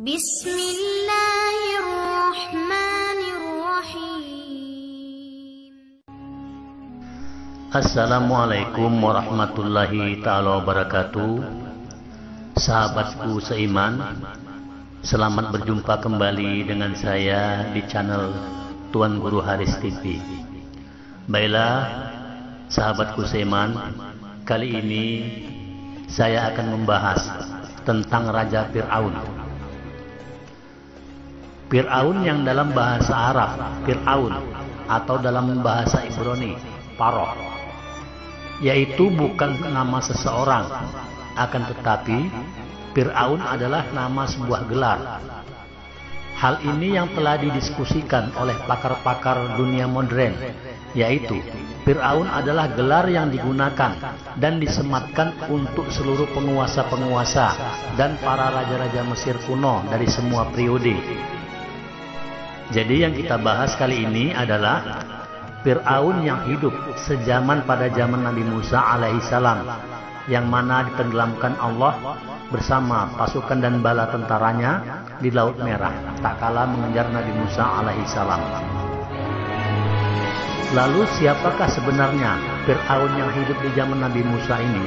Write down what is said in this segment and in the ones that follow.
Bismillahirrahmanirrahim. Assalamualaikum warahmatullahi ta'ala wabarakatuh. Sahabatku seiman, selamat berjumpa kembali dengan saya di channel Tuan Guru Haris TV. Baiklah sahabatku seiman, kali ini saya akan membahas tentang Raja Fir'aun. Fir'aun yang dalam bahasa Arab Fir'aun atau dalam bahasa Ibrani Paroh, yaitu bukan nama seseorang, akan tetapi Fir'aun adalah nama sebuah gelar. Hal ini yang telah didiskusikan oleh pakar-pakar dunia modern, yaitu Fir'aun adalah gelar yang digunakan dan disematkan untuk seluruh penguasa-penguasa dan para raja-raja Mesir kuno dari semua periode. Jadi yang kita bahas kali ini adalah Fir'aun yang hidup sejaman pada zaman Nabi Musa alaihissalam, yang mana ditenggelamkan Allah bersama pasukan dan bala tentaranya di Laut Merah tak kala mengejar Nabi Musa alaihissalam. Lalu siapakah sebenarnya Fir'aun yang hidup di zaman Nabi Musa ini?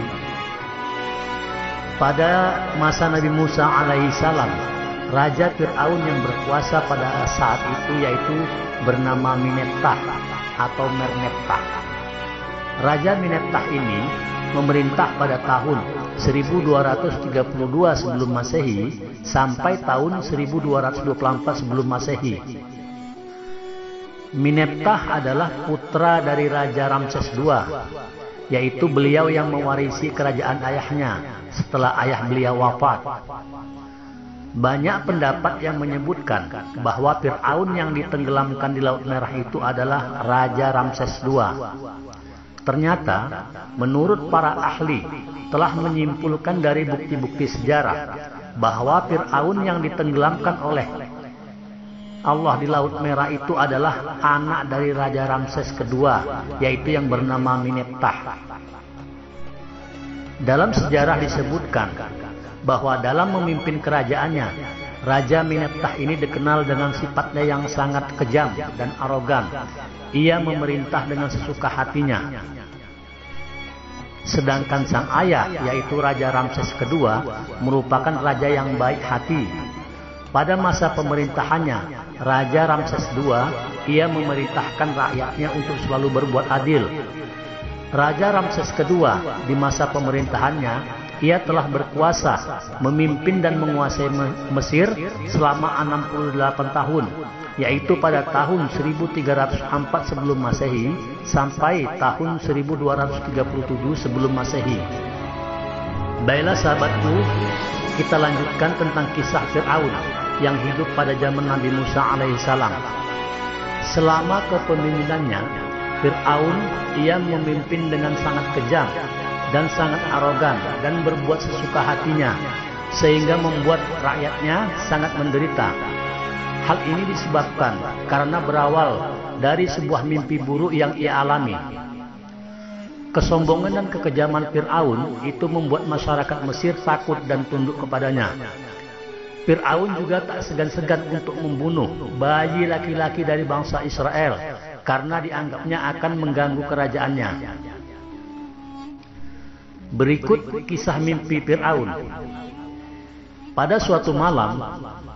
Pada masa Nabi Musa alaihissalam, Raja Fir'aun yang berkuasa pada saat itu yaitu bernama Mineptah atau Merneptah. Raja Mineptah ini memerintah pada tahun 1232 sebelum Masehi sampai tahun 1224 sebelum Masehi. Mineptah adalah putra dari Raja Ramses II, yaitu beliau yang mewarisi kerajaan ayahnya setelah ayah beliau wafat. Banyak pendapat yang menyebutkan bahwa Fir'aun yang ditenggelamkan di Laut Merah itu adalah Raja Ramses II. Ternyata, menurut para ahli, telah menyimpulkan dari bukti-bukti sejarah bahwa Fir'aun yang ditenggelamkan oleh Allah di Laut Merah itu adalah anak dari Raja Ramses II, yaitu yang bernama Mineptah. Dalam sejarah disebutkan bahwa dalam memimpin kerajaannya, Raja Mineptah ini dikenal dengan sifatnya yang sangat kejam dan arogan. Ia memerintah dengan sesuka hatinya. Sedangkan sang ayah, yaitu Raja Ramses II, merupakan raja yang baik hati. Pada masa pemerintahannya, Raja Ramses II, ia memerintahkan rakyatnya untuk selalu berbuat adil. Raja Ramses II di masa pemerintahannya, ia telah berkuasa, memimpin dan menguasai Mesir selama 68 tahun, yaitu pada tahun 1304 sebelum Masehi sampai tahun 1237 sebelum Masehi. Baiklah sahabatku, kita lanjutkan tentang kisah Fir'aun yang hidup pada zaman Nabi Musa alaihissalam. Selama kepemimpinannya, Fir'aun ia memimpin dengan sangat kejam dan sangat arogan dan berbuat sesuka hatinya, sehingga membuat rakyatnya sangat menderita. Hal ini disebabkan karena berawal dari sebuah mimpi buruk yang ia alami. Kesombongan dan kekejaman Fir'aun itu membuat masyarakat Mesir takut dan tunduk kepadanya. Fir'aun juga tak segan-segan untuk membunuh bayi laki-laki dari bangsa Israel karena dianggapnya akan mengganggu kerajaannya. Berikut kisah mimpi Fir'aun. Pada suatu malam,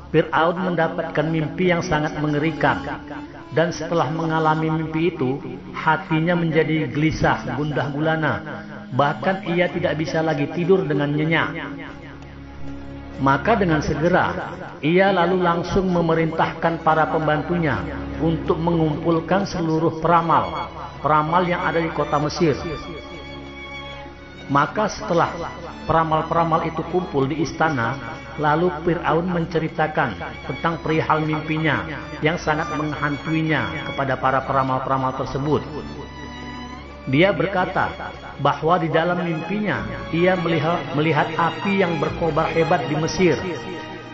Fir'aun mendapatkan mimpi yang sangat mengerikan, dan setelah mengalami mimpi itu, hatinya menjadi gelisah, gundah gulana, bahkan ia tidak bisa lagi tidur dengan nyenyak. Maka dengan segera, ia lalu langsung memerintahkan para pembantunya untuk mengumpulkan seluruh peramal yang ada di kota Mesir. Maka setelah peramal-peramal itu kumpul di istana, lalu Fir'aun menceritakan tentang perihal mimpinya yang sangat menghantuinya kepada para peramal-peramal tersebut. Dia berkata bahwa di dalam mimpinya ia melihat api yang berkobar hebat di Mesir.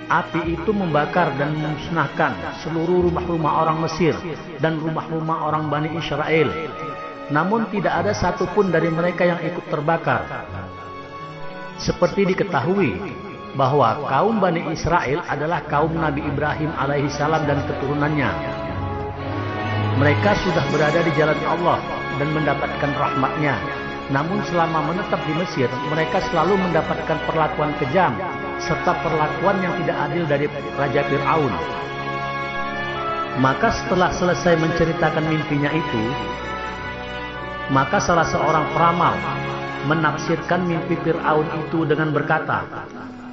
Api itu membakar dan memusnahkan seluruh rumah-rumah orang Mesir dan rumah-rumah orang Bani Israel. Namun tidak ada satupun dari mereka yang ikut terbakar. Seperti diketahui bahwa kaum Bani Israel adalah kaum Nabi Ibrahim alaihissalam dan keturunannya. Mereka sudah berada di jalan Allah dan mendapatkan rahmatnya. Namun selama menetap di Mesir, mereka selalu mendapatkan perlakuan kejam serta perlakuan yang tidak adil dari Raja Fir'aun. Maka setelah selesai menceritakan mimpinya itu, maka salah seorang peramal menafsirkan mimpi Fir'aun itu dengan berkata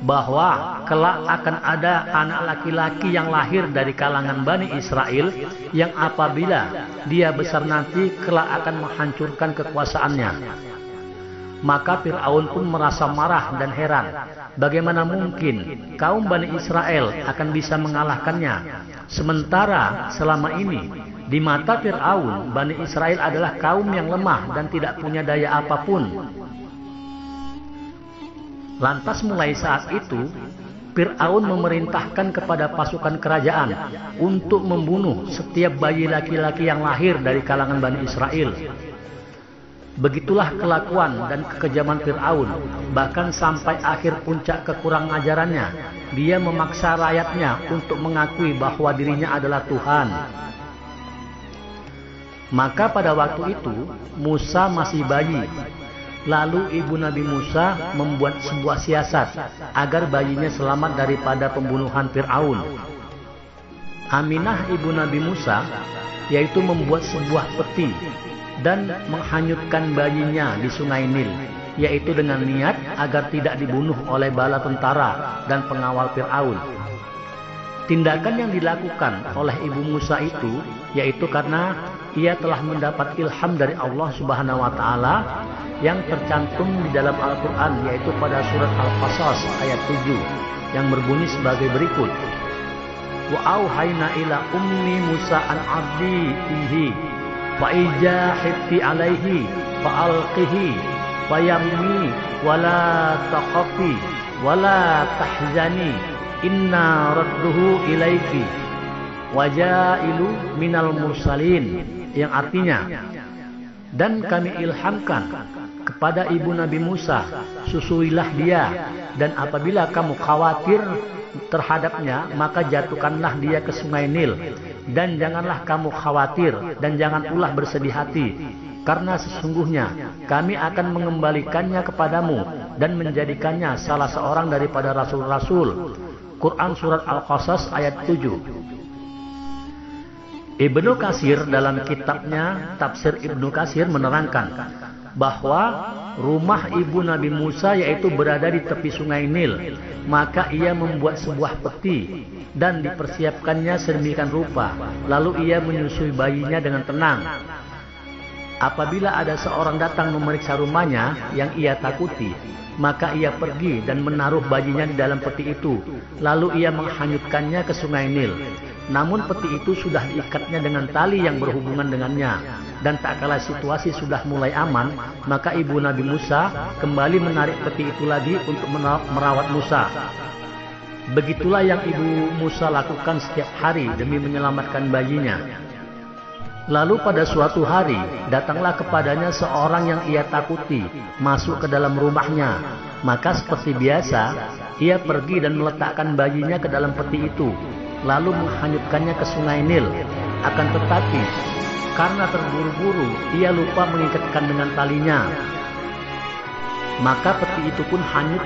bahwa kelak akan ada anak laki-laki yang lahir dari kalangan Bani Israel yang apabila dia besar nanti kelak akan menghancurkan kekuasaannya. Maka Fir'aun pun merasa marah dan heran, bagaimana mungkin kaum Bani Israel akan bisa mengalahkannya, sementara selama ini di mata Fir'aun Bani Israel adalah kaum yang lemah dan tidak punya daya apapun. Lantas mulai saat itu Fir'aun memerintahkan kepada pasukan kerajaan untuk membunuh setiap bayi laki-laki yang lahir dari kalangan Bani Israel. Begitulah kelakuan dan kekejaman Fir'aun. Bahkan sampai akhir puncak kekurang ajarannya, dia memaksa rakyatnya untuk mengakui bahwa dirinya adalah Tuhan. Maka pada waktu itu Musa masih bayi. Lalu ibu Nabi Musa membuat sebuah siasat agar bayinya selamat daripada pembunuhan Fir'aun. Aminah ibu Nabi Musa yaitu membuat sebuah peti dan menghanyutkan bayinya di sungai Nil, yaitu dengan niat agar tidak dibunuh oleh bala tentara dan pengawal Fir'aun. Tindakan yang dilakukan oleh ibu Musa itu yaitu karena ia telah mendapat ilham dari Allah Subhanahu wa taala yang tercantum di dalam Al-Qur'an, yaitu pada surat Al-Qasas ayat 7 yang berbunyi sebagai berikut. Wa auhayna ila ummi Musa an abdihi fa ija hifti alaihi fa alqihi fa yammi wala takhafi wala tahzani inna radduhu ilaiki wajailu minal mursalin, yang artinya, dan kami ilhamkan kepada ibu Nabi Musa, susuilah dia, dan apabila kamu khawatir terhadapnya maka jatuhkanlah dia ke sungai Nil, dan janganlah kamu khawatir dan jangan ulah bersedih hati, karena sesungguhnya kami akan mengembalikannya kepadamu dan menjadikannya salah seorang daripada rasul-rasul. Quran surat Al-Qasas ayat 7. Ibnu Katsir dalam kitabnya Tafsir Ibnu Katsir menerangkan bahwa rumah ibu Nabi Musa yaitu berada di tepi sungai Nil. Maka ia membuat sebuah peti dan dipersiapkannya sedemikian rupa. Lalu ia menyusui bayinya dengan tenang. Apabila ada seorang datang memeriksa rumahnya yang ia takuti, maka ia pergi dan menaruh bayinya di dalam peti itu. Lalu ia menghanyutkannya ke sungai Nil. Namun peti itu sudah diikatnya dengan tali yang berhubungan dengannya. Dan tak kala situasi sudah mulai aman, maka ibu Nabi Musa kembali menarik peti itu lagi untuk merawat Musa. Begitulah yang ibu Musa lakukan setiap hari demi menyelamatkan bayinya. Lalu pada suatu hari datanglah kepadanya seorang yang ia takuti masuk ke dalam rumahnya. Maka seperti biasa ia pergi dan meletakkan bayinya ke dalam peti itu, lalu menghanyutkannya ke sungai Nil. Akan tetapi karena terburu-buru ia lupa mengikatkan dengan talinya. Maka peti itu pun hanyut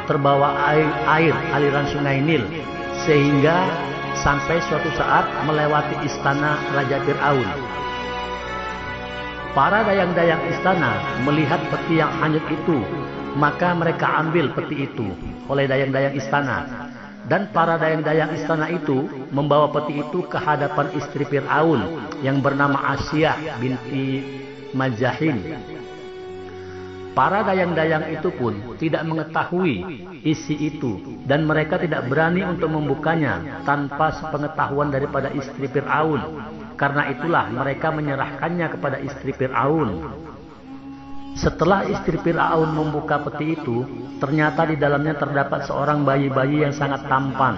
terbawa air aliran sungai Nil, sehingga sampai suatu saat melewati istana Raja Fir'aun. Para dayang-dayang istana melihat peti yang hanyut itu, maka mereka ambil peti itu oleh dayang-dayang istana. Dan para dayang-dayang istana itu membawa peti itu ke hadapan istri Fir'aun yang bernama Asyah binti Majahin. Para dayang-dayang itu pun tidak mengetahui isi itu, dan mereka tidak berani untuk membukanya tanpa sepengetahuan daripada istri Fir'aun. Karena itulah mereka menyerahkannya kepada istri Fir'aun. Setelah istri Fir'aun membuka peti itu, ternyata di dalamnya terdapat seorang bayi-bayi yang sangat tampan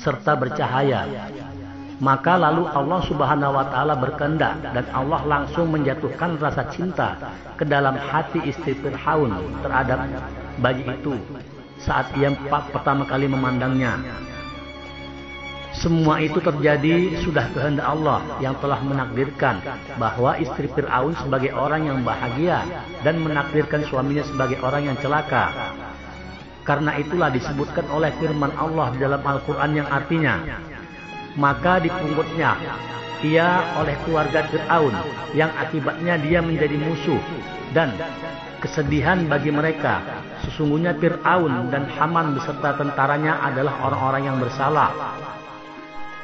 serta bercahaya. Maka lalu Allah Subhanahu wa taala berkehendak dan Allah langsung menjatuhkan rasa cinta ke dalam hati istri Fir'aun terhadap bayi itu. saat ia pertama kali memandangnya. Semua itu terjadi sudah kehendak Allah yang telah menakdirkan bahwa istri Fir'aun sebagai orang yang bahagia dan menakdirkan suaminya sebagai orang yang celaka. Karena itulah disebutkan oleh firman Allah di dalam Al-Quran yang artinya, maka dipungutnya ia oleh keluarga Fir'aun yang akibatnya dia menjadi musuh dan kesedihan bagi mereka. Sesungguhnya Fir'aun dan Haman beserta tentaranya adalah orang-orang yang bersalah.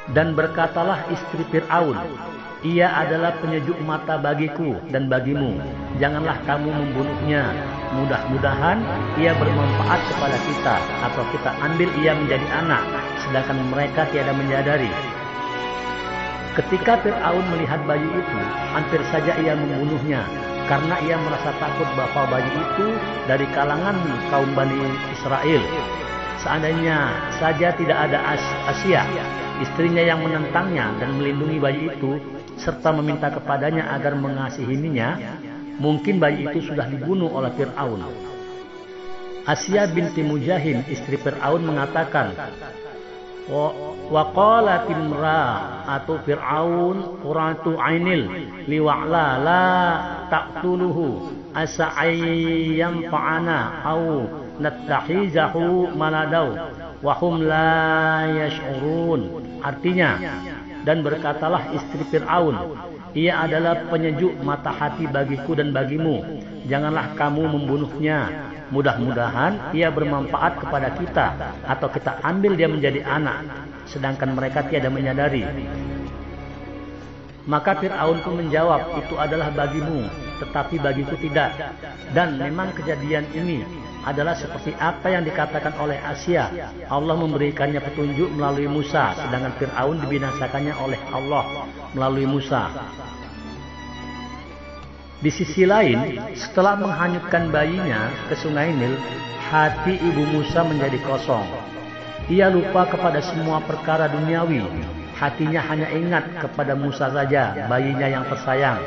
Dan berkatalah istri Fir'aun, ia adalah penyejuk mata bagiku dan bagimu. Janganlah kamu membunuhnya. Mudah-mudahan ia bermanfaat kepada kita, atau kita ambil ia menjadi anak, sedangkan mereka tiada menyadari. Ketika Fir'aun melihat bayi itu, hampir saja ia membunuhnya, karena ia merasa takut bahwa bayi itu dari kalangan kaum Bani Israel. Seandainya saja tidak ada Asia, istrinya yang menentangnya dan melindungi bayi itu, serta meminta kepadanya agar mengasihinya, mungkin bayi itu sudah dibunuh oleh Fir'aun. Asia binti Mujahim, istri Fir'aun, mengatakan, wa qalat imra'atu Fir'aun qurratu 'ainil liwa'la la taqtuluhu asa ayyam fa'ana au nattakhizahu maladau wa hum la yash'urun. Artinya, dan berkatalah istri Fir'aun, ia adalah penyejuk mata hati bagiku dan bagimu. Janganlah kamu membunuhnya. Mudah-mudahan ia bermanfaat kepada kita, atau kita ambil dia menjadi anak, sedangkan mereka tiada menyadari. Maka Fir'aun pun menjawab, itu adalah bagimu, tetapi bagiku tidak. Dan memang kejadian ini adalah seperti apa yang dikatakan oleh Asia. Allah memberikannya petunjuk melalui Musa, sedangkan Fir'aun dibinasakannya oleh Allah melalui Musa. Di sisi lain, setelah menghanyutkan bayinya ke sungai Nil, hati ibu Musa menjadi kosong. Ia lupa kepada semua perkara duniawi. Hatinya hanya ingat kepada Musa saja, bayinya yang tersayang.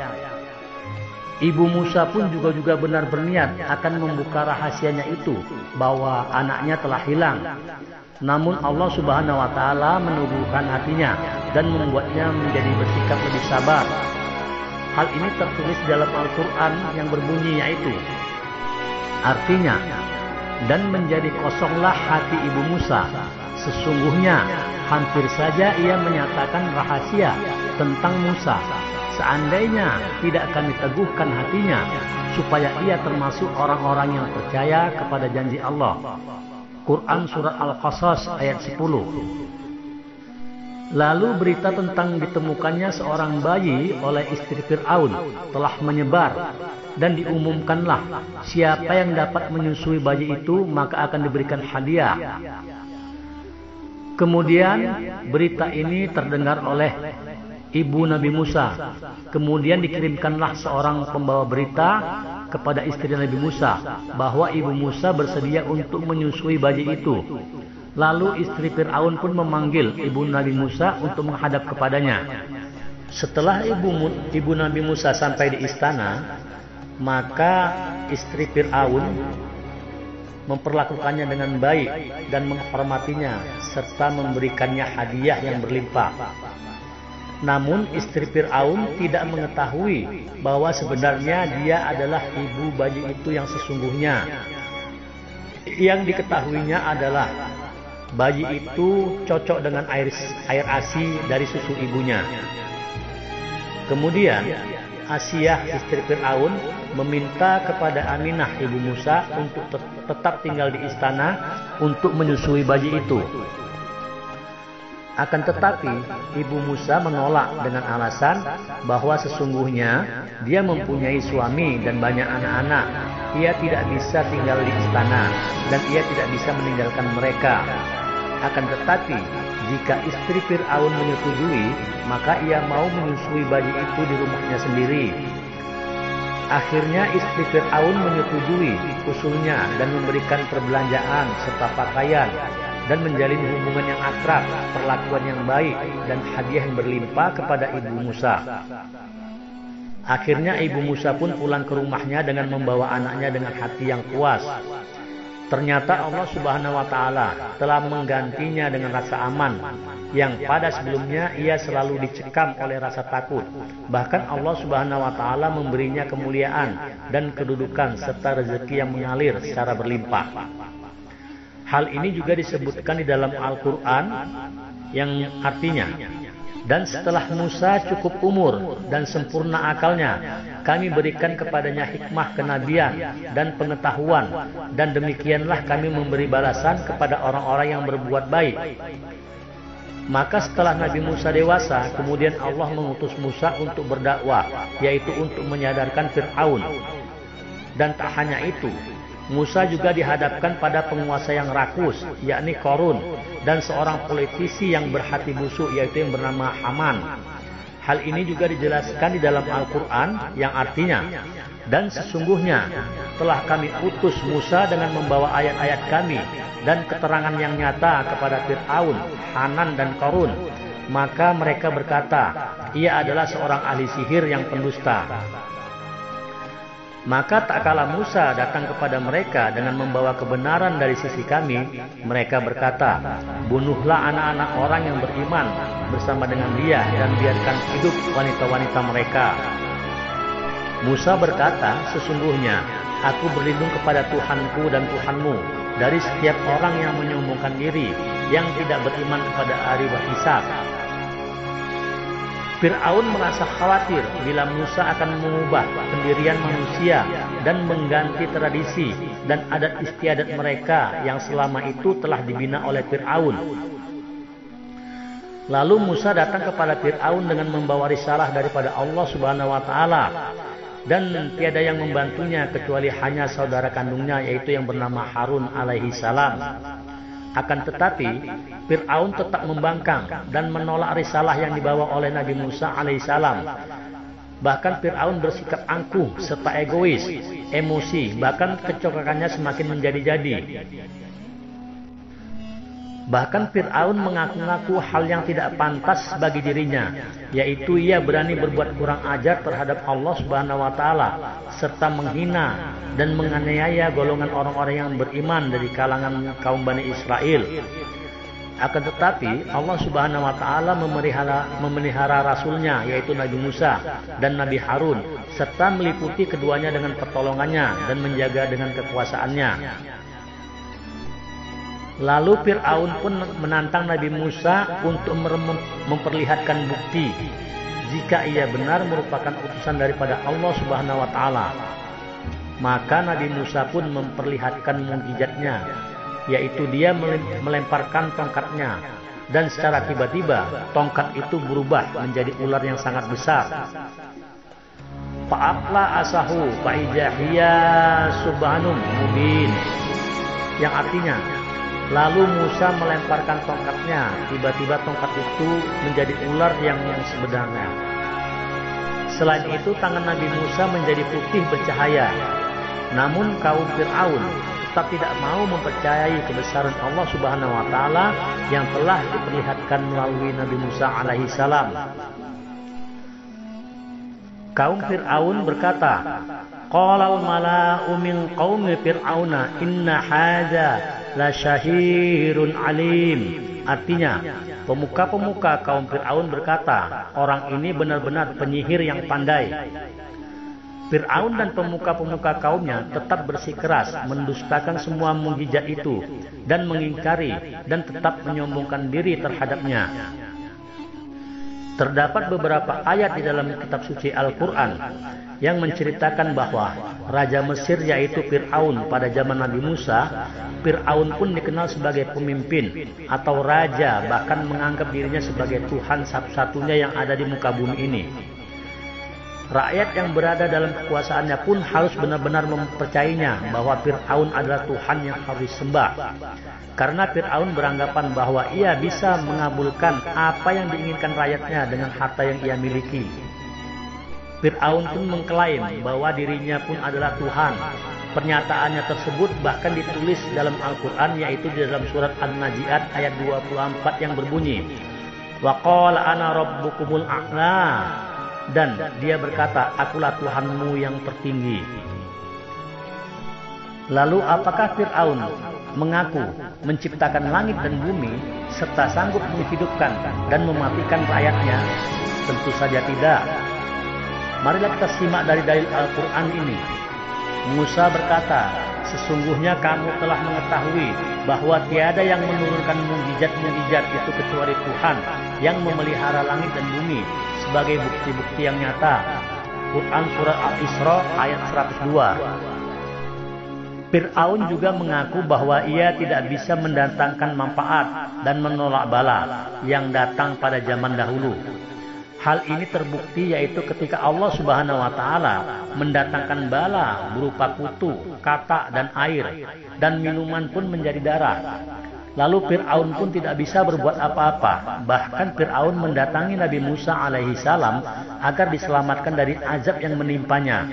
Ibu Musa pun juga benar berniat akan membuka rahasianya itu, bahwa anaknya telah hilang. Namun Allah Subhanahu wa Ta'ala meneguhkan hatinya dan membuatnya menjadi bersikap lebih sabar. Hal ini tertulis dalam Al-Quran yang berbunyi, yaitu artinya, dan menjadi kosonglah hati ibu Musa. Sesungguhnya hampir saja ia menyatakan rahasia tentang Musa. Seandainya tidak kami teguhkan hatinya, supaya ia termasuk orang-orang yang percaya kepada janji Allah. Quran Surat Al-Qasas ayat 10. Lalu berita tentang ditemukannya seorang bayi oleh istri Fir'aun telah menyebar, dan diumumkanlah, siapa yang dapat menyusui bayi itu maka akan diberikan hadiah. Kemudian berita ini terdengar oleh ibu Nabi Musa. Kemudian dikirimkanlah seorang pembawa berita kepada istri Nabi Musa bahwa ibu Musa bersedia untuk menyusui bayi itu. Lalu istri Fir'aun pun memanggil ibu Nabi Musa untuk menghadap kepadanya. Setelah ibu Nabi Musa sampai di istana, maka istri Fir'aun memperlakukannya dengan baik dan menghormatinya serta memberikannya hadiah yang berlimpah. Namun istri Fir'aun tidak mengetahui bahwa sebenarnya dia adalah ibu bayi itu yang sesungguhnya. Yang diketahuinya adalah bayi itu cocok dengan air ASI dari susu ibunya. Kemudian Asia istri Fir'aun meminta kepada Aminah ibu Musa untuk tetap tinggal di istana untuk menyusui bayi itu. Akan tetapi ibu Musa menolak dengan alasan bahwa sesungguhnya dia mempunyai suami dan banyak anak-anak. Ia tidak bisa tinggal di istana dan ia tidak bisa meninggalkan mereka. Akan tetapi jika istri Fir'aun menyetujui, maka ia mau menyusui bayi itu di rumahnya sendiri. Akhirnya istri Fir'aun menyetujui usulnya dan memberikan perbelanjaan serta pakaian dan menjalin hubungan yang akrab, perlakuan yang baik dan hadiah yang berlimpah kepada ibu Musa. Akhirnya ibu Musa pun pulang ke rumahnya dengan membawa anaknya dengan hati yang puas. Ternyata Allah Subhanahu wa Ta'ala telah menggantinya dengan rasa aman yang pada sebelumnya ia selalu dicekam oleh rasa takut. Bahkan Allah Subhanahu wa Ta'ala memberinya kemuliaan dan kedudukan serta rezeki yang mengalir secara berlimpah. Hal ini juga disebutkan di dalam Al-Quran yang artinya, dan setelah Musa cukup umur dan sempurna akalnya, kami berikan kepadanya hikmah kenabian dan pengetahuan, dan demikianlah kami memberi balasan kepada orang-orang yang berbuat baik. Maka setelah Nabi Musa dewasa, kemudian Allah mengutus Musa untuk berdakwah, yaitu untuk menyadarkan Fir'aun. Dan tak hanya itu, Musa juga dihadapkan pada penguasa yang rakus, yakni Qarun, dan seorang politisi yang berhati busuk, yaitu yang bernama Haman. Hal ini juga dijelaskan di dalam Al-Quran yang artinya, dan sesungguhnya telah kami utus Musa dengan membawa ayat-ayat kami dan keterangan yang nyata kepada Fir'aun, Hanan, dan Qarun. Maka mereka berkata, ia adalah seorang ahli sihir yang pendusta. Maka tak kala Musa datang kepada mereka dengan membawa kebenaran dari sisi kami, mereka berkata, bunuhlah anak-anak orang yang beriman bersama dengan dia dan biarkan hidup wanita-wanita mereka. Musa berkata, sesungguhnya aku berlindung kepada Tuhanku dan Tuhanmu dari setiap orang yang menyombongkan diri, yang tidak beriman kepada hari hisab. Fir'aun merasa khawatir bila Musa akan mengubah pendirian manusia dan mengganti tradisi dan adat istiadat mereka yang selama itu telah dibina oleh Fir'aun. Lalu Musa datang kepada Fir'aun dengan membawa risalah daripada Allah Subhanahu wa Ta'ala, dan tiada yang membantunya kecuali hanya saudara kandungnya, yaitu yang bernama Harun alaihi salam. Akan tetapi Fir'aun tetap membangkang dan menolak risalah yang dibawa oleh Nabi Musa alaihissalam. Bahkan Fir'aun bersikap angkuh serta egois, emosi, bahkan kecokakannya semakin menjadi-jadi. Bahkan Fir'aun mengaku-ngaku hal yang tidak pantas bagi dirinya, yaitu ia berani berbuat kurang ajar terhadap Allah Subhanahu wa Ta'ala, serta menghina dan menganiaya golongan orang-orang yang beriman dari kalangan kaum Bani Israel. Akan tetapi Allah Subhanahu wa Ta'ala memelihara rasulnya, yaitu Nabi Musa dan Nabi Harun, serta meliputi keduanya dengan pertolongannya dan menjaga dengan kekuasaannya. Lalu Fir'aun pun menantang Nabi Musa untuk memperlihatkan bukti jika ia benar merupakan utusan daripada Allah Subhanahu wa Ta'ala. Maka Nabi Musa pun memperlihatkan mukjizatnya, yaitu dia melemparkan tongkatnya, dan secara tiba-tiba tongkat itu berubah menjadi ular yang sangat besar. Fa'aqla asahu fa'ijahiyya subhanum mubin, yang artinya, lalu Musa melemparkan tongkatnya, tiba-tiba tongkat itu menjadi ular yang sebenarnya. Selain itu, tangan Nabi Musa menjadi putih bercahaya. Namun kaum Fir'aun tetap tidak mau mempercayai kebesaran Allah Subhanahu wa Ta'ala yang telah diperlihatkan melalui Nabi Musa alaihi salam. Kaum Fir'aun berkata, qalal mala'u min qaumi fir'auna inna hadza la syahirun alim. Artinya, pemuka-pemuka kaum Fir'aun berkata, orang ini benar-benar penyihir yang pandai. Fir'aun dan pemuka-pemuka kaumnya tetap bersikeras mendustakan semua mukjizat itu dan mengingkari dan tetap menyombongkan diri terhadapnya. Terdapat beberapa ayat di dalam kitab suci Al-Quran yang menceritakan bahwa Raja Mesir, yaitu Fir'aun pada zaman Nabi Musa, Fir'aun pun dikenal sebagai pemimpin atau raja, bahkan menganggap dirinya sebagai Tuhan satu-satunya yang ada di muka bumi ini. Rakyat yang berada dalam kekuasaannya pun harus benar-benar mempercayainya bahwa Fir'aun adalah Tuhan yang harus disembah. Karena Fir'aun beranggapan bahwa ia bisa mengabulkan apa yang diinginkan rakyatnya dengan harta yang ia miliki. Fir'aun pun mengklaim bahwa dirinya pun adalah Tuhan. Pernyataannya tersebut bahkan ditulis dalam Al-Quran, yaitu di dalam surat An-Najiat ayat 24 yang berbunyi, wa qala ana rabbukumul a'la, dan dia berkata, akulah Tuhanmu yang tertinggi. Lalu apakah Fir'aun mengaku menciptakan langit dan bumi serta sanggup menghidupkan dan mematikan rakyatnya? Tentu saja tidak. Marilah kita simak dari dalil Al-Quran ini. Musa berkata, sesungguhnya kamu telah mengetahui bahwa tiada yang menurunkan mukjizat-mukjizat itu kecuali Tuhan yang memelihara langit dan bumi sebagai bukti-bukti yang nyata. Quran Surah Al-Isra ayat 102. Fir'aun juga mengaku bahwa ia tidak bisa mendatangkan manfaat dan menolak bala yang datang pada zaman dahulu. Hal ini terbukti yaitu ketika Allah Subhanahu wa Ta'ala mendatangkan bala berupa kutu, katak, dan air, dan minuman pun menjadi darah. Lalu Fir'aun pun tidak bisa berbuat apa-apa. Bahkan Fir'aun mendatangi Nabi Musa alaihi salam agar diselamatkan dari azab yang menimpanya.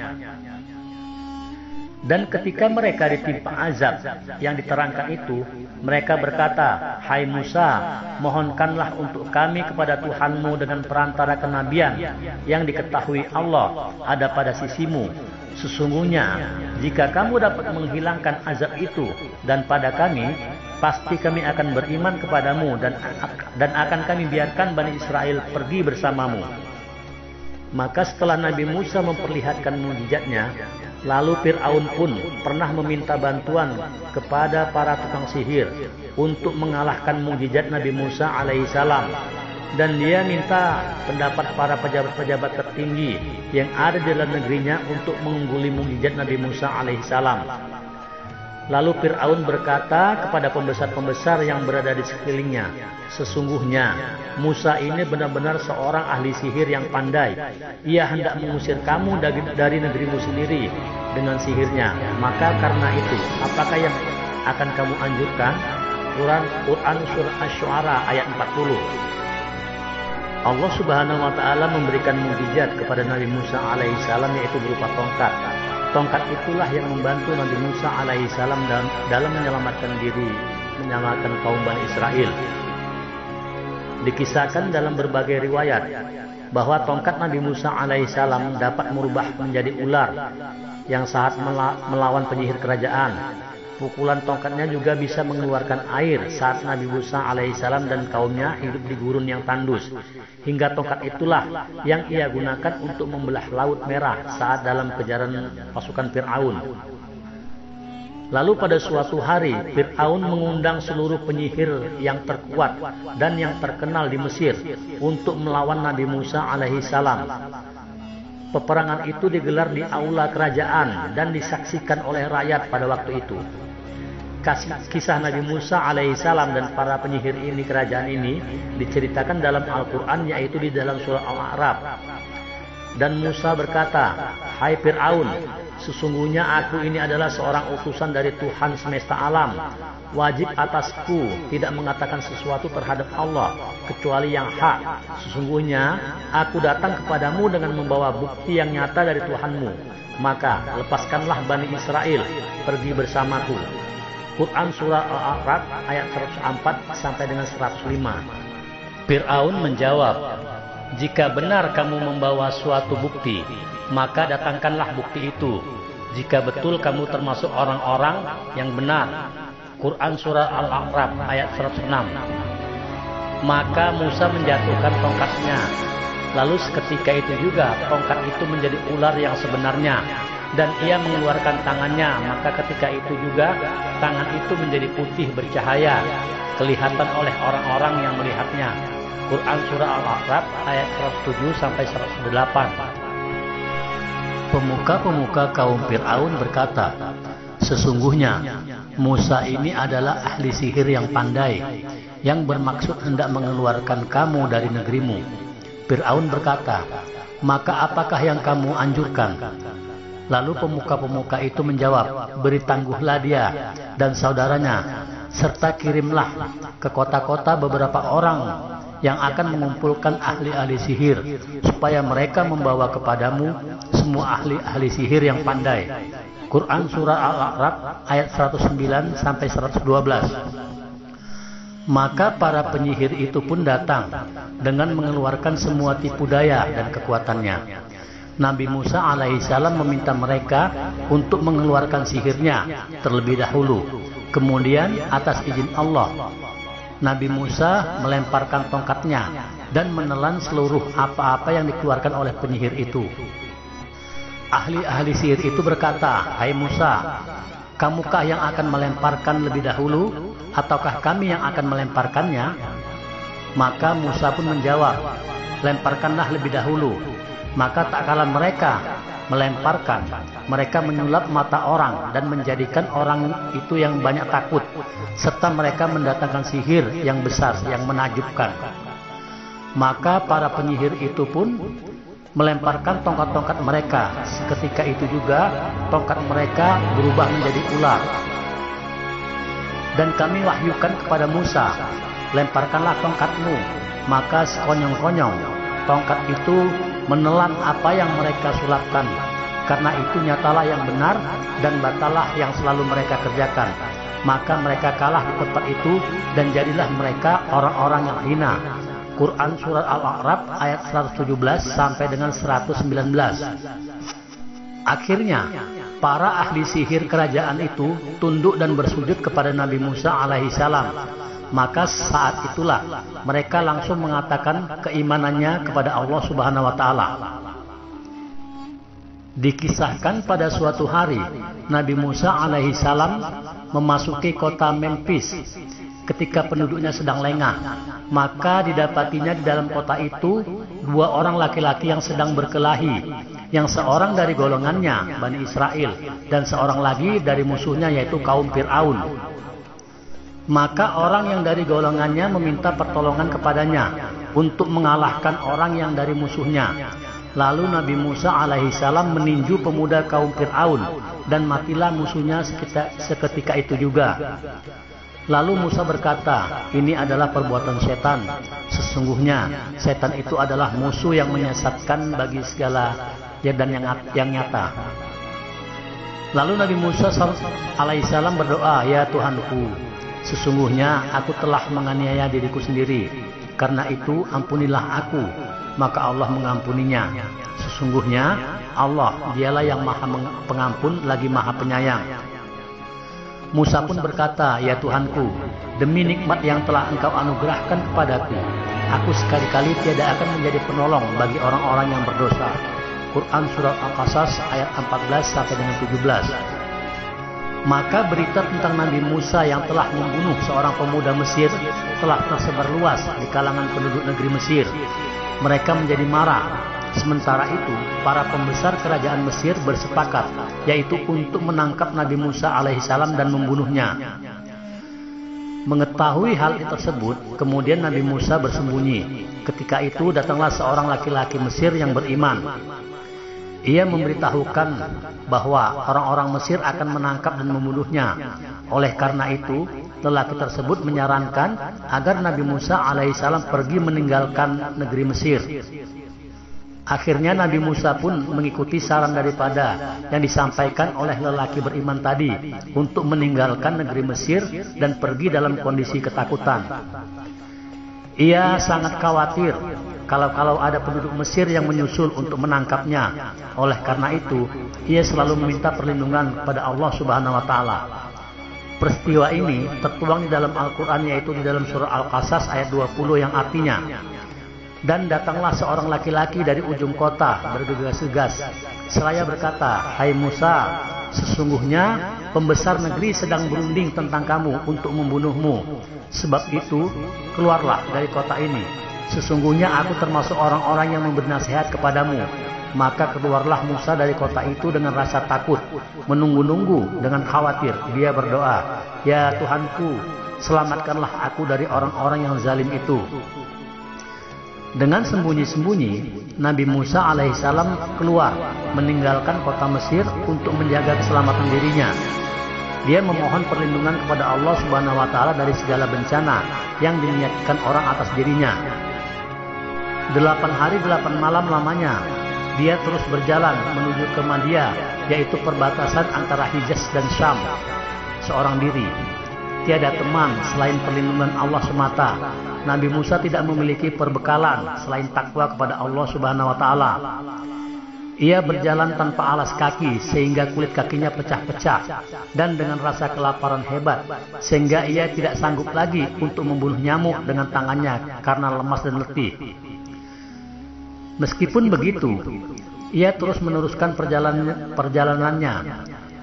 Dan ketika mereka ditimpa azab yang diterangkan itu, mereka berkata, "Hai Musa, mohonkanlah untuk kami kepada Tuhanmu dengan perantara kenabian yang diketahui Allah ada pada sisimu. Sesungguhnya, jika kamu dapat menghilangkan azab itu dan pada kami, pasti kami akan beriman kepadamu dan akan kami biarkan Bani Israel pergi bersamamu." Maka setelah Nabi Musa memperlihatkan mukjizatnya, lalu Fir'aun pun pernah meminta bantuan kepada para tukang sihir untuk mengalahkan mukjizat Nabi Musa alaihissalam. Dan dia minta pendapat para pejabat-pejabat tertinggi yang ada di dalam negerinya untuk mengungguli mukjizat Nabi Musa alaihissalam. Lalu Fir'aun berkata kepada pembesar-pembesar yang berada di sekelilingnya, "Sesungguhnya Musa ini benar-benar seorang ahli sihir yang pandai. Ia hendak mengusir kamu dari negerimu sendiri dengan sihirnya. Maka karena itu, apakah yang akan kamu anjurkan?" Quran Surah Asy-Syu'ara ayat 40. Allah Subhanahu wa Ta'ala memberikan mukjizat kepada Nabi Musa alaihissalam, yaitu berupa tongkat. Tongkat itulah yang membantu Nabi Musa alaihissalam dalam menyelamatkan kaum Bani Israel. Dikisahkan dalam berbagai riwayat bahwa tongkat Nabi Musa alaihissalam dapat merubah menjadi ular yang saat melawan penyihir kerajaan. Pukulan tongkatnya juga bisa mengeluarkan air saat Nabi Musa alaihissalam dan kaumnya hidup di gurun yang tandus. Hingga tongkat itulah yang ia gunakan untuk membelah Laut Merah saat dalam kejaran pasukan Fir'aun. Lalu pada suatu hari, Fir'aun mengundang seluruh penyihir yang terkuat dan yang terkenal di Mesir untuk melawan Nabi Musa alaihissalam. Peperangan itu digelar di aula kerajaan dan disaksikan oleh rakyat pada waktu itu. Kisah Nabi Musa alaihissalam dan para penyihir kerajaan ini diceritakan dalam Al-Quran, yaitu di dalam surah Al-A'raf. Dan Musa berkata, "Hai Fir'aun, sesungguhnya aku ini adalah seorang utusan dari Tuhan semesta alam. Wajib atasku tidak mengatakan sesuatu terhadap Allah kecuali yang hak. Sesungguhnya aku datang kepadamu dengan membawa bukti yang nyata dari Tuhanmu. Maka lepaskanlah Bani Israel pergi bersamaku." Quran Surah Al-A'raf ayat 104 sampai dengan 105. Fir'aun menjawab, "Jika benar kamu membawa suatu bukti, maka datangkanlah bukti itu. Jika betul kamu termasuk orang-orang yang benar." Quran Surah Al-A'raf ayat 106. Maka Musa menjatuhkan tongkatnya. Lalu seketika itu juga tongkat itu menjadi ular yang sebenarnya. Dan ia mengeluarkan tangannya, maka ketika itu juga tangan itu menjadi putih bercahaya, kelihatan oleh orang-orang yang melihatnya. Quran Surah Al-A'raf ayat 107 sampai 108. Pemuka-pemuka kaum Fir'aun berkata, "Sesungguhnya Musa ini adalah ahli sihir yang pandai, yang bermaksud hendak mengeluarkan kamu dari negerimu." Fir'aun berkata, "Maka apakah yang kamu anjurkan?" Lalu pemuka-pemuka itu menjawab, "Beri tangguhlah dia dan saudaranya, serta kirimlah ke kota-kota beberapa orang yang akan mengumpulkan ahli-ahli sihir, supaya mereka membawa kepadamu semua ahli-ahli sihir yang pandai." Quran Surah Al-A'raf ayat 109 sampai 112. Maka para penyihir itu pun datang dengan mengeluarkan semua tipu daya dan kekuatannya. Nabi Musa alaihissalam meminta mereka untuk mengeluarkan sihirnya terlebih dahulu. Kemudian atas izin Allah, Nabi Musa melemparkan tongkatnya dan menelan seluruh apa-apa yang dikeluarkan oleh penyihir itu. Ahli-ahli sihir itu berkata, "Hai Musa, kamukah yang akan melemparkan lebih dahulu, ataukah kami yang akan melemparkannya?" Maka Musa pun menjawab, "Lemparkanlah lebih dahulu." Maka tak kala mereka melemparkan, mereka menyulap mata orang dan menjadikan orang itu yang banyak takut, serta mereka mendatangkan sihir yang besar yang menakjubkan. Maka para penyihir itu pun melemparkan tongkat-tongkat mereka. Ketika itu juga tongkat mereka berubah menjadi ular. Dan kami wahyukan kepada Musa, "Lemparkanlah tongkatmu." Maka sekonyong-konyong tongkat itu menelan apa yang mereka sulapkan. Karena itu nyatalah yang benar dan batalah yang selalu mereka kerjakan. Maka mereka kalah di tempat itu dan jadilah mereka orang-orang yang hina. Quran Surat Al-A'raf ayat 117 sampai dengan 119. Akhirnya para ahli sihir kerajaan itu tunduk dan bersujud kepada Nabi Musa alaihissalam. Maka saat itulah mereka langsung mengatakan keimanannya kepada Allah Subhanahu wa Ta'ala. Dikisahkan pada suatu hari Nabi Musa alaihissalam memasuki kota Memphis ketika penduduknya sedang lengah. Maka didapatinya di dalam kota itu dua orang laki-laki yang sedang berkelahi, yang seorang dari golongannya Bani Israel dan seorang lagi dari musuhnya yaitu kaum Fir'aun. Maka orang yang dari golongannya meminta pertolongan kepadanya untuk mengalahkan orang yang dari musuhnya. Lalu Nabi Musa alaihissalam meninju pemuda kaum Fir'aun dan matilah musuhnya seketika itu juga. Lalu Musa berkata, "Ini adalah perbuatan setan. Sesungguhnya setan itu adalah musuh yang menyesatkan bagi segala dan yang nyata." Lalu Nabi Musa alaihissalam berdoa, "Ya Tuhanku, sesungguhnya aku telah menganiaya diriku sendiri. Karena itu ampunilah aku." Maka Allah mengampuninya. Sesungguhnya Allah dialah yang maha pengampun lagi maha penyayang. Musa pun berkata, "Ya Tuhanku, demi nikmat yang telah Engkau anugerahkan kepadaku, aku sekali-kali tiada akan menjadi penolong bagi orang-orang yang berdosa." Quran Surat Al-Qasas ayat 14 sampai dengan 17. Maka berita tentang Nabi Musa yang telah membunuh seorang pemuda Mesir telah tersebar luas di kalangan penduduk negeri Mesir. Mereka menjadi marah. Sementara itu, para pembesar kerajaan Mesir bersepakat, yaitu untuk menangkap Nabi Musa alaihissalam dan membunuhnya. Mengetahui hal tersebut, kemudian Nabi Musa bersembunyi. Ketika itu datanglah seorang laki-laki Mesir yang beriman. Ia memberitahukan bahwa orang-orang Mesir akan menangkap dan membunuhnya. Oleh karena itu, lelaki tersebut menyarankan agar Nabi Musa alaihissalam pergi meninggalkan negeri Mesir. Akhirnya Nabi Musa pun mengikuti saran daripada yang disampaikan oleh lelaki beriman tadi untuk meninggalkan negeri Mesir dan pergi dalam kondisi ketakutan. Ia sangat khawatir kalau ada penduduk Mesir yang menyusul untuk menangkapnya. Oleh karena itu, ia selalu meminta perlindungan kepada Allah Subhanahu wa Ta'ala. Peristiwa ini tertuang di dalam Al-Quran, yaitu di dalam surah Al-Qasas ayat 20 yang artinya, "Dan datanglah seorang laki-laki dari ujung kota bergegas-gegas seraya berkata, 'Hai Musa, sesungguhnya pembesar negeri sedang berunding tentang kamu untuk membunuhmu. Sebab itu, keluarlah dari kota ini. Sesungguhnya aku termasuk orang-orang yang memberi nasihat kepadamu.' Maka keluarlah Musa dari kota itu dengan rasa takut, menunggu-nunggu dengan khawatir. Dia berdoa, 'Ya Tuhanku, selamatkanlah aku dari orang-orang yang zalim itu.' Dengan sembunyi-sembunyi, Nabi Musa alaihissalam keluar meninggalkan kota Mesir untuk menjaga keselamatan dirinya. Dia memohon perlindungan kepada Allah Subhanahu wa Ta'ala dari segala bencana yang diniatkan orang atas dirinya. 8 hari 8 malam lamanya dia terus berjalan menuju ke Madia, yaitu perbatasan antara Hijaz dan Syam, seorang diri. Tiada teman selain perlindungan Allah semata. Nabi Musa tidak memiliki perbekalan selain takwa kepada Allah Subhanahu wa Ta'ala. Ia berjalan tanpa alas kaki sehingga kulit kakinya pecah-pecah dan dengan rasa kelaparan hebat sehingga ia tidak sanggup lagi untuk membunuh nyamuk dengan tangannya karena lemas dan letih. Meskipun begitu, ia terus meneruskan perjalanannya.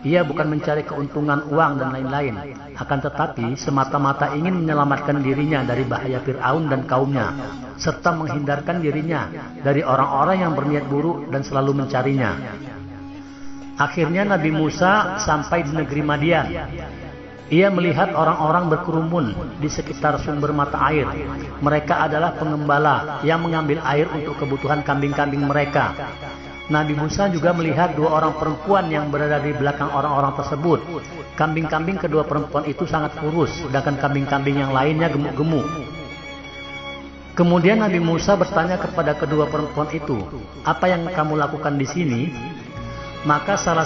Ia bukan mencari keuntungan uang dan lain-lain, akan tetapi semata-mata ingin menyelamatkan dirinya dari bahaya Fir'aun dan kaumnya, serta menghindarkan dirinya dari orang-orang yang berniat buruk dan selalu mencarinya. Akhirnya Nabi Musa sampai di negeri Madian. Ia melihat orang-orang berkerumun di sekitar sumber mata air. Mereka adalah pengembala yang mengambil air untuk kebutuhan kambing-kambing mereka. Nabi Musa juga melihat dua orang perempuan yang berada di belakang orang-orang tersebut. Kambing-kambing kedua perempuan itu sangat kurus, sedangkan kambing-kambing yang lainnya gemuk-gemuk. Kemudian Nabi Musa bertanya kepada kedua perempuan itu, "Apa yang kamu lakukan di sini?" Maka salah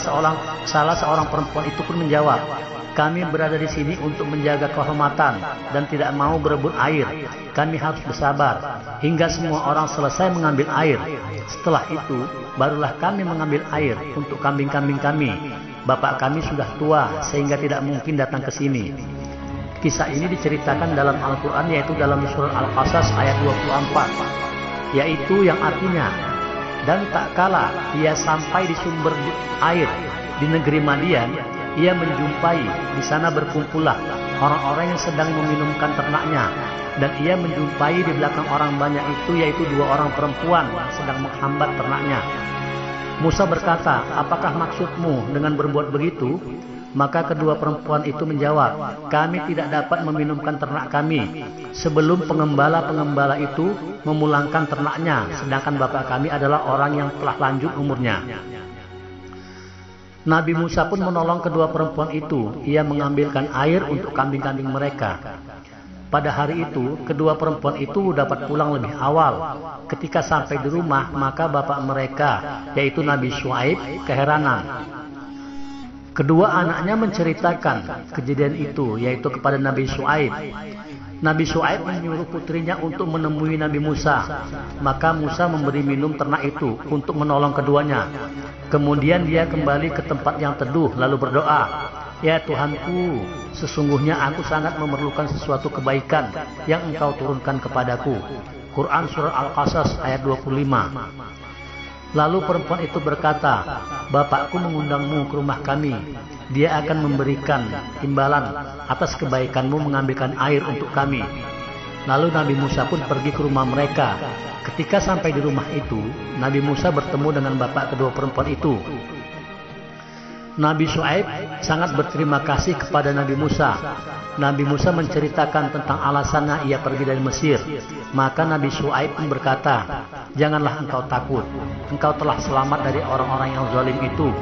seorang perempuan itu pun menjawab, "Kami berada di sini untuk menjaga kehormatan dan tidak mau berebut air. Kami harus bersabar hingga semua orang selesai mengambil air. Setelah itu, barulah kami mengambil air untuk kambing-kambing kami. Bapak kami sudah tua sehingga tidak mungkin datang ke sini." Kisah ini diceritakan dalam Al-Quran, yaitu dalam surah Al-Qasas ayat 24, yaitu yang artinya, "Dan tak kala ia sampai di sumber air di negeri Madian, ia menjumpai di sana berkumpullah orang-orang yang sedang meminumkan ternaknya, dan ia menjumpai di belakang orang banyak itu, yaitu dua orang perempuan sedang menghambat ternaknya. Musa berkata, 'Apakah maksudmu dengan berbuat begitu?' Maka kedua perempuan itu menjawab, 'Kami tidak dapat meminumkan ternak kami sebelum pengembala-pengembala itu memulangkan ternaknya, sedangkan bapak kami adalah orang yang telah lanjut umurnya.' Nabi Musa pun menolong kedua perempuan itu. Ia mengambilkan air untuk kambing-kambing mereka. Pada hari itu, kedua perempuan itu dapat pulang lebih awal. Ketika sampai di rumah, maka bapak mereka, yaitu Nabi Syuaib, keheranan. Kedua anaknya menceritakan kejadian itu, yaitu kepada Nabi Syuaib. Nabi Syuaib menyuruh putrinya untuk menemui Nabi Musa. Maka Musa memberi minum ternak itu untuk menolong keduanya. Kemudian dia kembali ke tempat yang teduh lalu berdoa, 'Ya Tuhanku, sesungguhnya aku sangat memerlukan sesuatu kebaikan yang Engkau turunkan kepadaku.' Quran Surah Al-Qasas ayat 25. Lalu perempuan itu berkata, 'Bapakku mengundangmu ke rumah kami. Dia akan memberikan imbalan atas kebaikanmu mengambilkan air untuk kami.' Lalu Nabi Musa pun pergi ke rumah mereka. Ketika sampai di rumah itu, Nabi Musa bertemu dengan bapak kedua perempuan itu. Nabi Syuaib sangat berterima kasih kepada Nabi Musa. Nabi Musa menceritakan tentang alasannya ia pergi dari Mesir. Maka Nabi Syuaib pun berkata, 'Janganlah engkau takut. Engkau telah selamat dari orang-orang yang zalim itu.'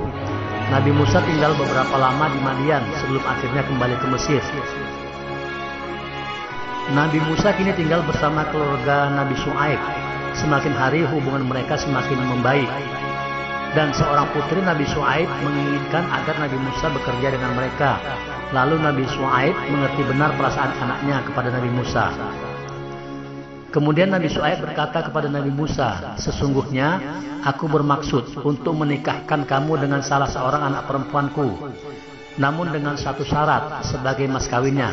Nabi Musa tinggal beberapa lama di Madian sebelum akhirnya kembali ke Mesir. Nabi Musa kini tinggal bersama keluarga Nabi Syuaib. Semakin hari hubungan mereka semakin membaik. Dan seorang putri Nabi Syuaib menginginkan agar Nabi Musa bekerja dengan mereka. Lalu Nabi Syuaib mengerti benar perasaan anaknya kepada Nabi Musa. Kemudian Nabi Syuaib berkata kepada Nabi Musa, 'Sesungguhnya aku bermaksud untuk menikahkan kamu dengan salah seorang anak perempuanku. Namun dengan satu syarat sebagai mas kawinnya.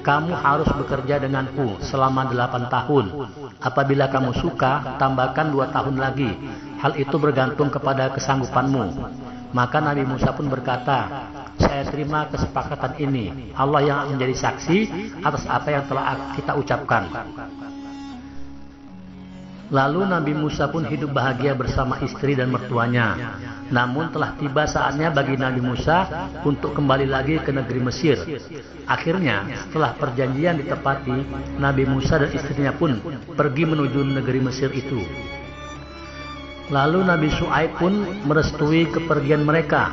Kamu harus bekerja denganku selama 8 tahun. Apabila kamu suka, tambahkan 2 tahun lagi. Hal itu bergantung kepada kesanggupanmu.' Maka Nabi Musa pun berkata, 'Saya terima kesepakatan ini. Allah yang menjadi saksi atas apa yang telah kita ucapkan.' Lalu Nabi Musa pun hidup bahagia bersama istri dan mertuanya. Namun telah tiba saatnya bagi Nabi Musa untuk kembali lagi ke negeri Mesir. Akhirnya setelah perjanjian ditepati, Nabi Musa dan istrinya pun pergi menuju negeri Mesir itu. Lalu Nabi Syuaib pun merestui kepergian mereka.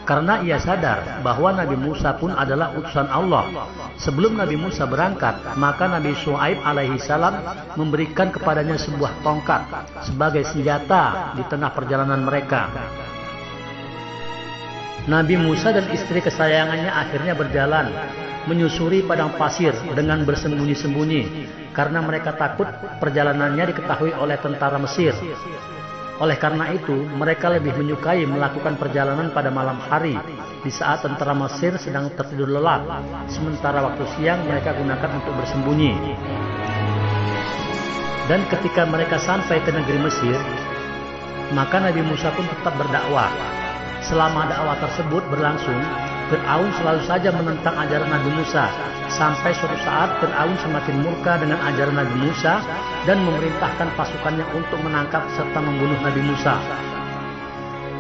Karena ia sadar bahwa Nabi Musa pun adalah utusan Allah. Sebelum Nabi Musa berangkat, maka Nabi Syuaib alaihi salam memberikan kepadanya sebuah tongkat sebagai senjata di tengah perjalanan mereka. Nabi Musa dan istri kesayangannya akhirnya berjalan menyusuri padang pasir dengan bersembunyi-sembunyi karena mereka takut perjalanannya diketahui oleh tentara Mesir. Oleh karena itu, mereka lebih menyukai melakukan perjalanan pada malam hari di saat tentara Mesir sedang tertidur lelap, sementara waktu siang mereka gunakan untuk bersembunyi. Dan ketika mereka sampai ke negeri Mesir, maka Nabi Musa pun tetap berdakwah. Selama dakwah tersebut berlangsung, Fir'aun selalu saja menentang ajaran Nabi Musa, sampai suatu saat Fir'aun semakin murka dengan ajaran Nabi Musa dan memerintahkan pasukannya untuk menangkap serta membunuh Nabi Musa.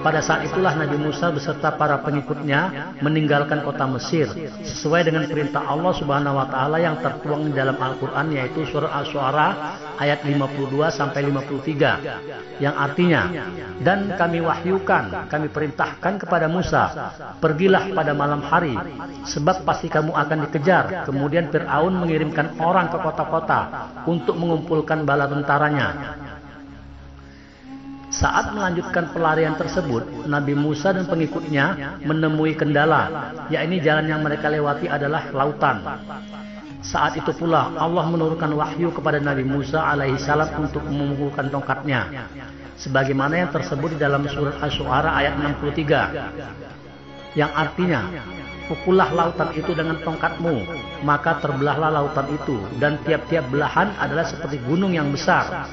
Pada saat itulah Nabi Musa beserta para pengikutnya meninggalkan kota Mesir sesuai dengan perintah Allah Subhanahu wa taala yang tertuang di dalam Al-Qur'an, yaitu surah Asy-Syu'ara ayat 52 sampai 53 yang artinya, dan kami wahyukan, kami perintahkan kepada Musa, pergilah pada malam hari sebab pasti kamu akan dikejar. Kemudian Fir'aun mengirimkan orang ke kota-kota untuk mengumpulkan bala tentaranya. Saat melanjutkan pelarian tersebut, Nabi Musa dan pengikutnya menemui kendala, yakni jalan yang mereka lewati adalah lautan. Saat itu pula Allah menurunkan wahyu kepada Nabi Musa alaihissalam untuk memukulkan tongkatnya, sebagaimana yang tersebut di dalam surat Asy-Syu'ara ayat 63, yang artinya, pukullah lautan itu dengan tongkatmu, maka terbelahlah lautan itu, dan tiap-tiap belahan adalah seperti gunung yang besar.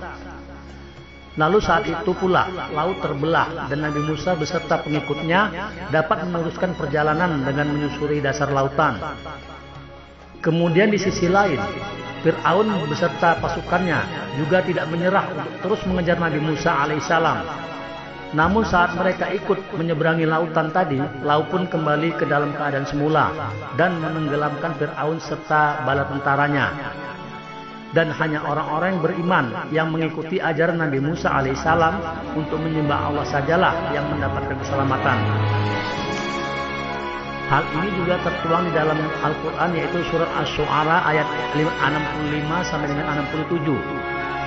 Lalu saat itu pula laut terbelah dan Nabi Musa beserta pengikutnya dapat meneruskan perjalanan dengan menyusuri dasar lautan. Kemudian di sisi lain, Fir'aun beserta pasukannya juga tidak menyerah untuk terus mengejar Nabi Musa alaihissalam. Namun saat mereka ikut menyeberangi lautan tadi, laut pun kembali ke dalam keadaan semula dan menenggelamkan Fir'aun serta bala tentaranya. Dan hanya orang-orang yang beriman yang mengikuti ajaran Nabi Musa alaihissalam untuk menyembah Allah sajalah yang mendapatkan keselamatan. Hal ini juga tertuang di dalam Al-Quran, yaitu surat Asy-Syu'ara ayat 65 sampai dengan 67,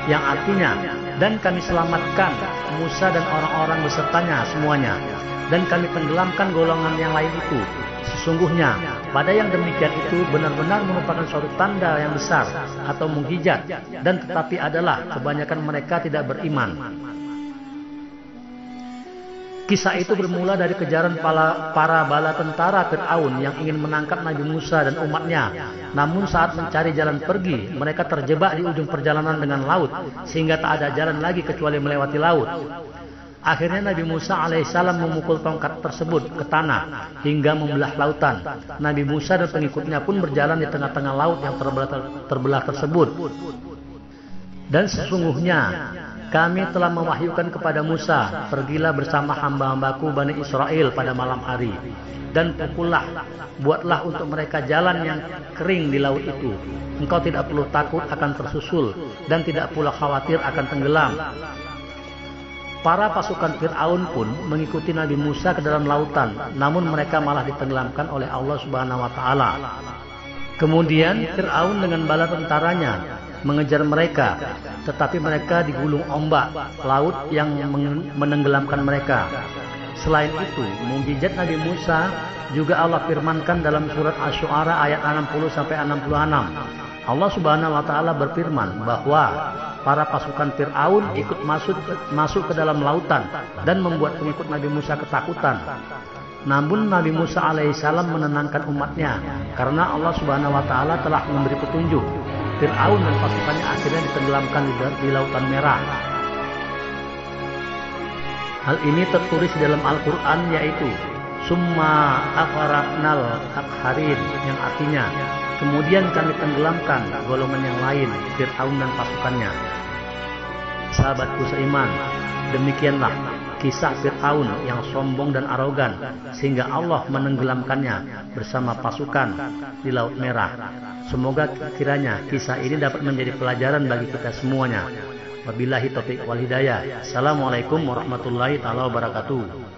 yang artinya, dan kami selamatkan Musa dan orang-orang besertanya semuanya, dan kami tenggelamkan golongan yang lain itu. Sesungguhnya pada yang demikian itu benar-benar merupakan suatu tanda yang besar atau mukjizat, dan tetapi adalah kebanyakan mereka tidak beriman. Kisah itu bermula dari kejaran para bala tentara Fir'aun yang ingin menangkap Nabi Musa dan umatnya. Namun saat mencari jalan pergi, mereka terjebak di ujung perjalanan dengan laut, sehingga tak ada jalan lagi kecuali melewati laut. Akhirnya Nabi Musa alaihissalam memukul tongkat tersebut ke tanah hingga membelah lautan. Nabi Musa dan pengikutnya pun berjalan di tengah-tengah laut yang terbelah tersebut. Dan sesungguhnya kami telah mewahyukan kepada Musa, pergilah bersama hamba-hambaku Bani Israel pada malam hari, dan pukullah, buatlah untuk mereka jalan yang kering di laut itu. Engkau tidak perlu takut akan tersusul, dan tidak pula khawatir akan tenggelam. Para pasukan Fir'aun pun mengikuti Nabi Musa ke dalam lautan, namun mereka malah ditenggelamkan oleh Allah Subhanahu wa taala. Kemudian Fir'aun dengan bala tentaranya mengejar mereka, tetapi mereka digulung ombak laut yang menenggelamkan mereka. Selain itu, mukjizat Nabi Musa juga Allah firmankan dalam surat Asy-Syu'ara ayat 60 sampai 66. Allah Subhanahu wa taala berfirman bahwa para pasukan Fir'aun ikut masuk ke dalam lautan dan membuat pengikut Nabi Musa ketakutan. Namun Nabi Musa alaihissalam menenangkan umatnya karena Allah Subhanahu wa taala telah memberi petunjuk. Fir'aun dan pasukannya akhirnya ditenggelamkan di Lautan Merah. Hal ini tertulis di dalam Al-Quran, yaitu Summa aghraqnal akharin, yang artinya kemudian kami tenggelamkan golongan yang lain, Fir'aun dan pasukannya. Sahabatku seiman, demikianlah kisah Fir'aun yang sombong dan arogan, sehingga Allah menenggelamkannya bersama pasukan di Laut Merah. Semoga kiranya kisah ini dapat menjadi pelajaran bagi kita semuanya. Wabillahi taufiq wal hidayah. Assalamualaikum warahmatullahi wabarakatuh.